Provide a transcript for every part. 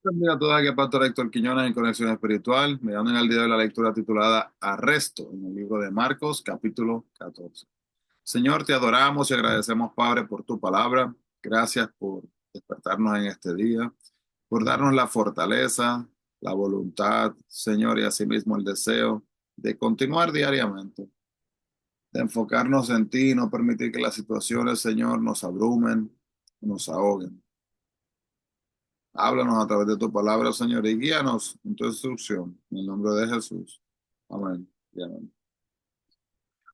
Bendiga a todos, aquí el Pastor Héctor Quiñones en Conexión Espiritual, mirando en el día de la lectura titulada Arresto, en el libro de Marcos, capítulo 14. Señor, te adoramos y agradecemos, Padre, por tu palabra. Gracias por despertarnos en este día, por darnos la fortaleza, la voluntad, Señor, y asimismo el deseo de continuar diariamente, de enfocarnos en ti y no permitir que las situaciones, Señor, nos abrumen, nos ahoguen. Háblanos a través de tu palabra, Señor, y guíanos en tu instrucción. En el nombre de Jesús. Amén. Y amén.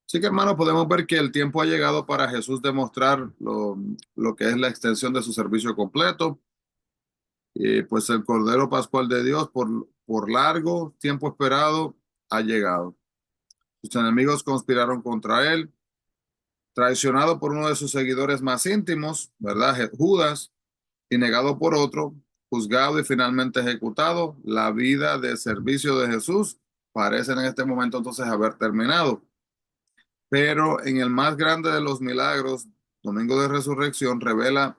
Así que, hermanos, podemos ver que el tiempo ha llegado para Jesús demostrar lo que es la extensión de su servicio completo. Y pues el Cordero Pascual de Dios, por largo tiempo esperado, ha llegado. Sus enemigos conspiraron contra él, traicionado por uno de sus seguidores más íntimos, ¿verdad? Judas, y negado por otro, juzgado y finalmente ejecutado. La vida de servicio de Jesús parece en este momento entonces haber terminado. Pero en el más grande de los milagros, Domingo de Resurrección, revela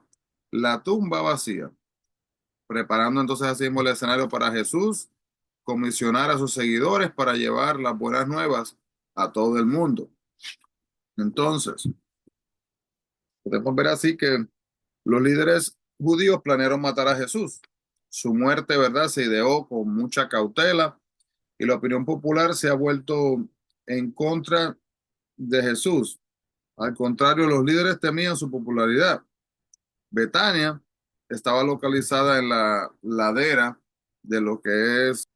la tumba vacía, preparando entonces así mismo el escenario para Jesús comisionar a sus seguidores para llevar las buenas nuevas a todo el mundo. Entonces, podemos ver así que los líderes judíos planearon matar a Jesús. Su muerte, ¿verdad?, se ideó con mucha cautela y la opinión popular se ha vuelto en contra de Jesús. Al contrario, los líderes temían su popularidad. Betania estaba localizada en la ladera de lo que es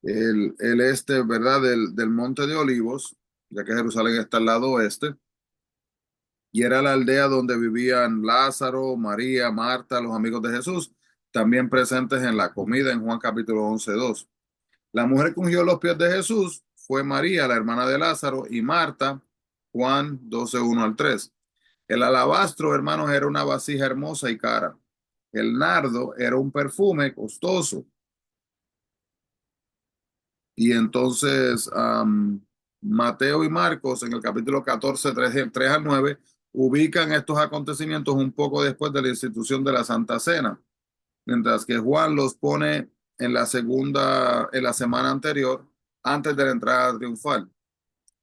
el este, ¿verdad?, del Monte de Olivos, ya que Jerusalén está al lado oeste. Y era la aldea donde vivían Lázaro, María, Marta, los amigos de Jesús, también presentes en la comida en Juan capítulo 11:2. La mujer que ungió los pies de Jesús fue María, la hermana de Lázaro, y Marta, Juan 12:1 al 3. El alabastro, hermanos, era una vasija hermosa y cara. El nardo era un perfume costoso. Y entonces Mateo y Marcos en el capítulo 14, 3 al 9, ubican estos acontecimientos un poco después de la institución de la Santa Cena, mientras que Juan los pone en la semana anterior, antes de la entrada triunfal.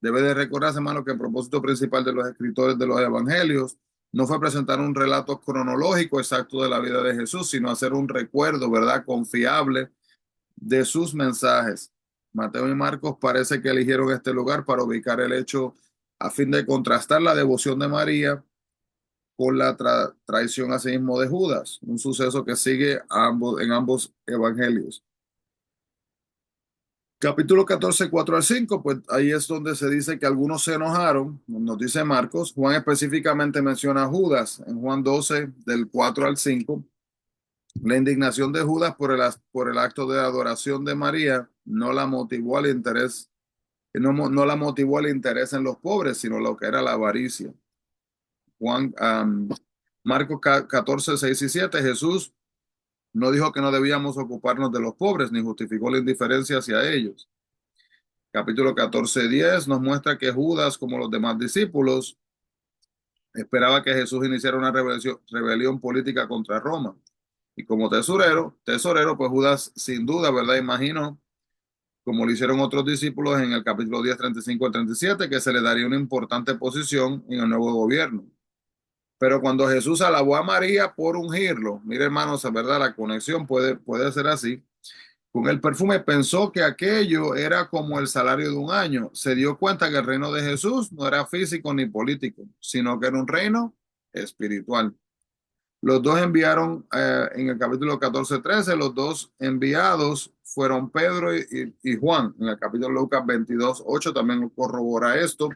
Debe de recordarse, hermano, que el propósito principal de los escritores de los evangelios no fue presentar un relato cronológico exacto de la vida de Jesús, sino hacer un recuerdo, ¿verdad?, confiable de sus mensajes. Mateo y Marcos parece que eligieron este lugar para ubicar el hecho a fin de contrastar la devoción de María con la traición asimismo de Judas, un suceso que sigue en ambos evangelios. Capítulo 14, 4 al 5, pues ahí es donde se dice que algunos se enojaron, nos dice Marcos. Juan específicamente menciona a Judas en Juan 12, del 4 al 5. La indignación de Judas por el acto de adoración de María no la motivó al interés, no la motivó al interés en los pobres, sino lo que era la avaricia. Juan, Marcos 14, 6 y 7, Jesús no dijo que no debíamos ocuparnos de los pobres, ni justificó la indiferencia hacia ellos. Capítulo 14, 10 nos muestra que Judas, como los demás discípulos, esperaba que Jesús iniciara una rebelión política contra Roma. Y como tesorero, pues Judas sin duda, ¿verdad? Imaginó, como lo hicieron otros discípulos en el capítulo 10, 35 al 37, que se le daría una importante posición en el nuevo gobierno. Pero cuando Jesús alabó a María por ungirlo, mire hermanos, es verdad, la conexión puede ser así. Con el perfume pensó que aquello era como el salario de un año. Se dio cuenta que el reino de Jesús no era físico ni político, sino que era un reino espiritual. Los dos enviaron, en el capítulo 14, 13, los dos enviados fueron Pedro y Juan. En el capítulo Lucas 22, 8 también corrobora esto.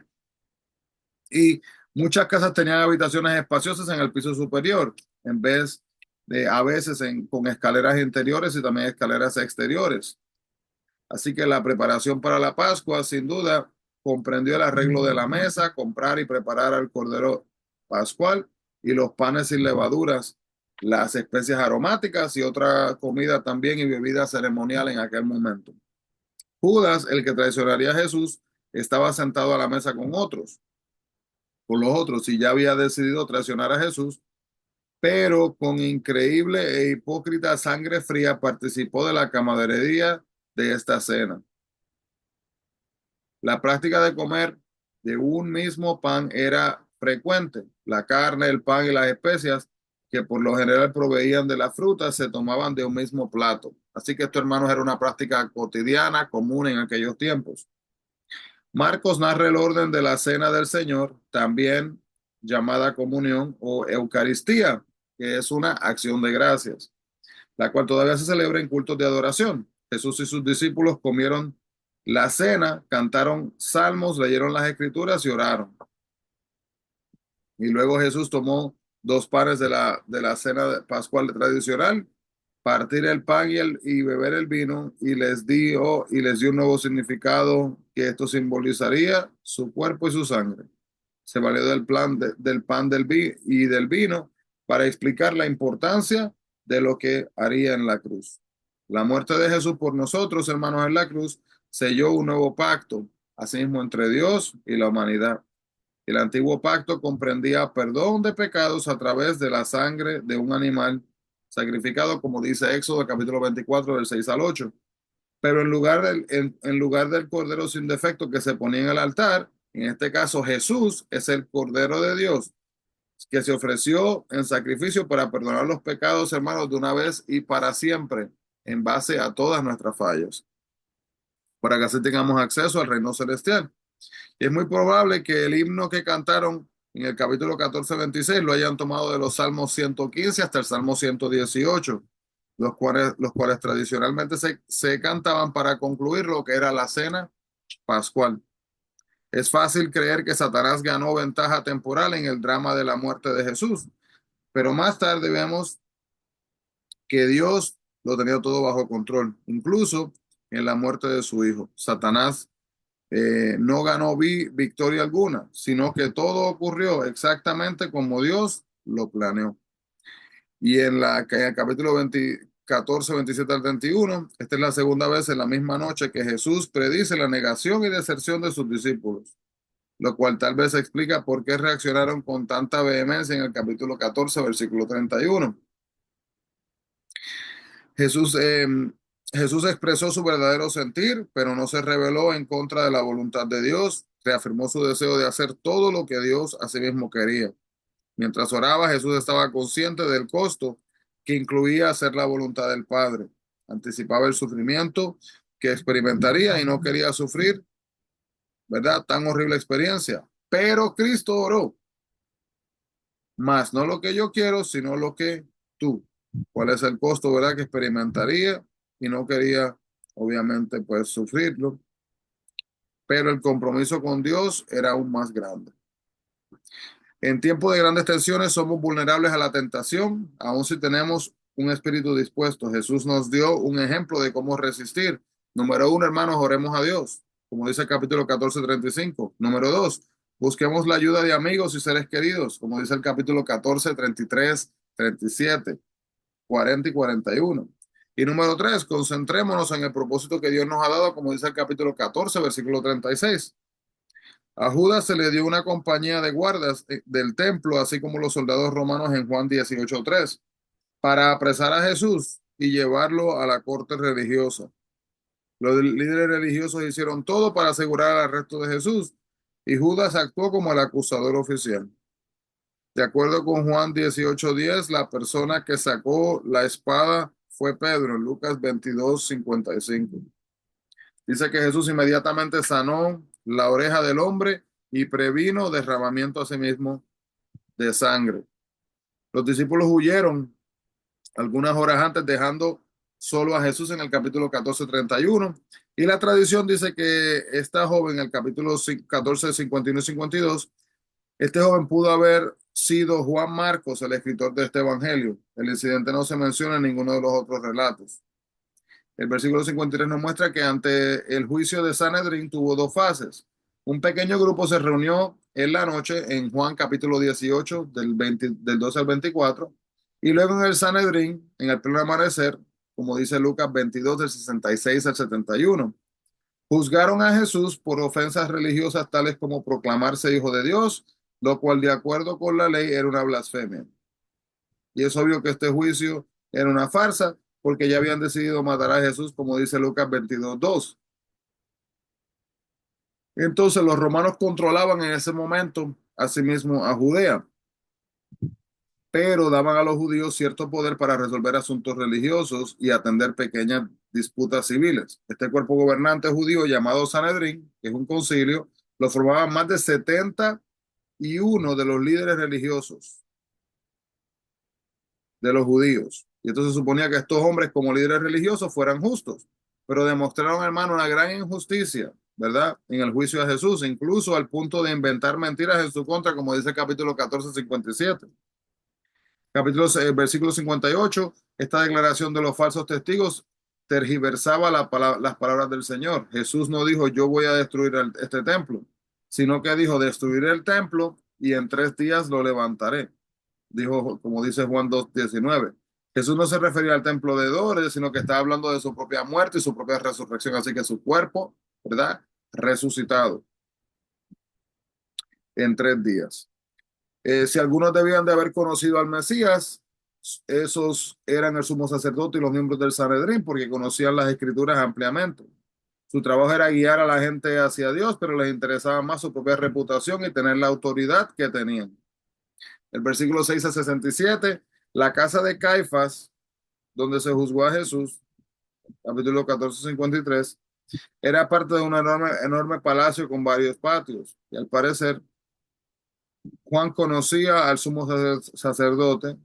Y muchas casas tenían habitaciones espaciosas en el piso superior, en vez de a veces con escaleras interiores y también escaleras exteriores. Así que la preparación para la Pascua, sin duda, comprendió el arreglo de la mesa, comprar y preparar al cordero pascual y los panes sin levaduras, las especias aromáticas y otra comida también y bebida ceremonial en aquel momento. Judas, el que traicionaría a Jesús, estaba sentado a la mesa con los otros, y ya había decidido traicionar a Jesús, pero con increíble e hipócrita sangre fría participó de la camaradería de esta cena. La práctica de comer de un mismo pan era frecuente. La carne, el pan y las especias, que por lo general proveían de la fruta, se tomaban de un mismo plato. Así que esto, hermanos, era una práctica cotidiana, común en aquellos tiempos. Marcos narra el orden de la cena del Señor, también llamada comunión o Eucaristía, que es una acción de gracias, la cual todavía se celebra en cultos de adoración. Jesús y sus discípulos comieron la cena, cantaron salmos, leyeron las escrituras y oraron. Y luego Jesús tomó dos panes de la cena pascual tradicional, partir el pan y beber el vino, y les dio un nuevo significado que esto simbolizaría su cuerpo y su sangre. Se valió del pan y del vino para explicar la importancia de lo que haría en la cruz. La muerte de Jesús por nosotros, hermanos, en la cruz, selló un nuevo pacto, asimismo entre Dios y la humanidad. El antiguo pacto comprendía perdón de pecados a través de la sangre de un animal sacrificado, como dice Éxodo capítulo 24, del 6 al 8. Pero en lugar del cordero sin defecto que se ponía en el altar, en este caso Jesús es el Cordero de Dios que se ofreció en sacrificio para perdonar los pecados, hermanos, de una vez y para siempre, en base a todas nuestras fallas, para que así tengamos acceso al reino celestial. Y es muy probable que el himno que cantaron en el capítulo 14-26 lo hayan tomado de los Salmos 115 hasta el Salmo 118, los cuales tradicionalmente se cantaban para concluir lo que era la cena pascual. Es fácil creer que Satanás ganó ventaja temporal en el drama de la muerte de Jesús, pero más tarde vemos que Dios lo tenía todo bajo control, incluso en la muerte de su hijo. Satanás no ganó victoria alguna, sino que todo ocurrió exactamente como Dios lo planeó. Y en el capítulo 14, 27 al 31, esta es la segunda vez en la misma noche que Jesús predice la negación y deserción de sus discípulos, lo cual tal vez explica por qué reaccionaron con tanta vehemencia en el capítulo 14, versículo 31. Jesús, eh, Jesús expresó su verdadero sentir, pero no se rebeló en contra de la voluntad de Dios. Reafirmó su deseo de hacer todo lo que Dios a sí mismo quería. Mientras oraba, Jesús estaba consciente del costo que incluía hacer la voluntad del Padre. Anticipaba el sufrimiento que experimentaría y no quería sufrir, ¿verdad? Tan horrible experiencia. Pero Cristo oró, más no lo que yo quiero, sino lo que tú. ¿Cuál es el costo, verdad, que experimentaría? Y no quería, obviamente, pues sufrirlo, pero el compromiso con Dios era aún más grande. En tiempos de grandes tensiones somos vulnerables a la tentación, aun si tenemos un espíritu dispuesto. Jesús nos dio un ejemplo de cómo resistir. Número uno, hermanos, oremos a Dios, como dice el capítulo 14:35. Número dos, busquemos la ayuda de amigos y seres queridos, como dice el capítulo 14:33, 37, 40 y 41. Y número tres, concentrémonos en el propósito que Dios nos ha dado, como dice el capítulo 14, versículo 36. A Judas se le dio una compañía de guardas del templo, así como los soldados romanos en Juan 18:3, para apresar a Jesús y llevarlo a la corte religiosa. Los líderes religiosos hicieron todo para asegurar el arresto de Jesús y Judas actuó como el acusador oficial. De acuerdo con Juan 18:10, la persona que sacó la espada fue Pedro, en Lucas 22:55. Dice que Jesús inmediatamente sanó la oreja del hombre y previno derramamiento a sí mismo de sangre. Los discípulos huyeron algunas horas antes, dejando solo a Jesús en el capítulo 14:31. Y la tradición dice que esta joven, en el capítulo 14:51 y 52, este joven pudo haber sido Juan Marcos, el escritor de este evangelio. El incidente no se menciona en ninguno de los otros relatos. El versículo 53 nos muestra que ante el juicio de Sanedrín tuvo dos fases. Un pequeño grupo se reunió en la noche en Juan capítulo 18 del 12 al 24 y luego en el Sanedrín en el pleno amanecer, como dice Lucas 22 del 66 al 71. Juzgaron a Jesús por ofensas religiosas tales como proclamarse hijo de Dios, lo cual de acuerdo con la ley era una blasfemia. Y es obvio que este juicio era una farsa porque ya habían decidido matar a Jesús, como dice Lucas 22:2. Entonces los romanos controlaban en ese momento asimismo a Judea, pero daban a los judíos cierto poder para resolver asuntos religiosos y atender pequeñas disputas civiles. Este cuerpo gobernante judío llamado Sanedrín, que es un concilio, lo formaban más de 71 de los líderes religiosos de los judíos. Y entonces suponía que estos hombres como líderes religiosos fueran justos, pero demostraron, hermano, una gran injusticia, ¿verdad? En el juicio de Jesús, incluso al punto de inventar mentiras en su contra, como dice el capítulo 14, 57. Capítulo, versículo 58, esta declaración de los falsos testigos tergiversaba las palabras del Señor. Jesús no dijo, yo voy a destruir este templo, sino que dijo, destruiré el templo y en 3 días lo levantaré. Dijo, como dice Juan 2:19. Jesús no se refería al templo de Dores, sino que estaba hablando de su propia muerte y su propia resurrección, así que su cuerpo, ¿verdad? Resucitado en 3 días. Si algunos debían de haber conocido al Mesías, esos eran el sumo sacerdote y los miembros del Sanedrín, porque conocían las escrituras ampliamente. Su trabajo era guiar a la gente hacia Dios, pero les interesaba más su propia reputación y tener la autoridad que tenían. El versículo 6 a 67, la casa de Caifás, donde se juzgó a Jesús, capítulo 14, 53, era parte de un enorme palacio con varios patios. Y al parecer, Juan conocía al sumo sacerdote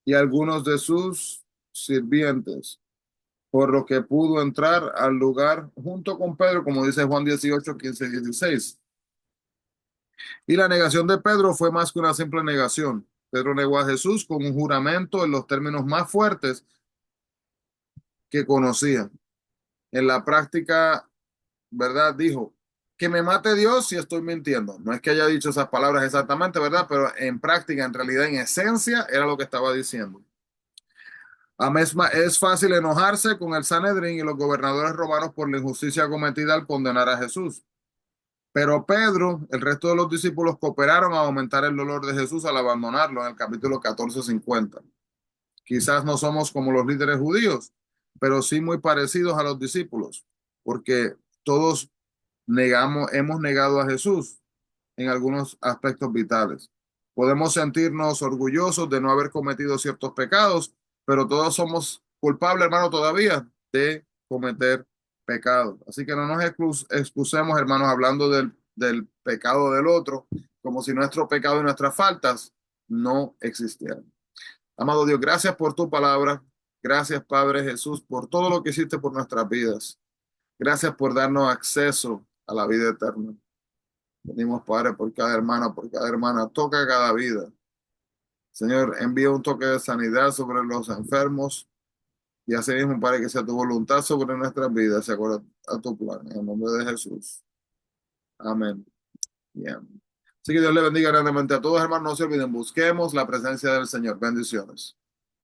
y algunos de sus sirvientes, por lo que pudo entrar al lugar junto con Pedro, como dice Juan 18, 15 y 16. Y la negación de Pedro fue más que una simple negación. Pedro negó a Jesús con un juramento en los términos más fuertes que conocía. En la práctica, ¿verdad? Dijo, que me mate Dios si estoy mintiendo. No es que haya dicho esas palabras exactamente, ¿verdad? Pero en práctica, en realidad, en esencia, era lo que estaba diciendo. Es fácil enojarse con el Sanedrín y los gobernadores romanos por la injusticia cometida al condenar a Jesús. Pero Pedro, el resto de los discípulos cooperaron a aumentar el dolor de Jesús al abandonarlo en el capítulo 14:50. Quizás no somos como los líderes judíos, pero sí muy parecidos a los discípulos, porque todos hemos negado a Jesús en algunos aspectos vitales. Podemos sentirnos orgullosos de no haber cometido ciertos pecados, pero todos somos culpables, hermano, todavía de cometer pecados. Así que no nos excusemos, hermanos, hablando del pecado del otro, como si nuestro pecado y nuestras faltas no existieran. Amado Dios, gracias por tu palabra. Gracias, Padre Jesús, por todo lo que hiciste por nuestras vidas. Gracias por darnos acceso a la vida eterna. Venimos, Padre, por cada hermano, por cada hermana. Toca cada vida. Señor, envía un toque de sanidad sobre los enfermos y así mismo, Padre, que sea tu voluntad sobre nuestras vidas, se acuerda a tu plan. En el nombre de Jesús. Amén. Bien. Así que Dios le bendiga grandemente a todos, hermanos. No se olviden, busquemos la presencia del Señor. Bendiciones.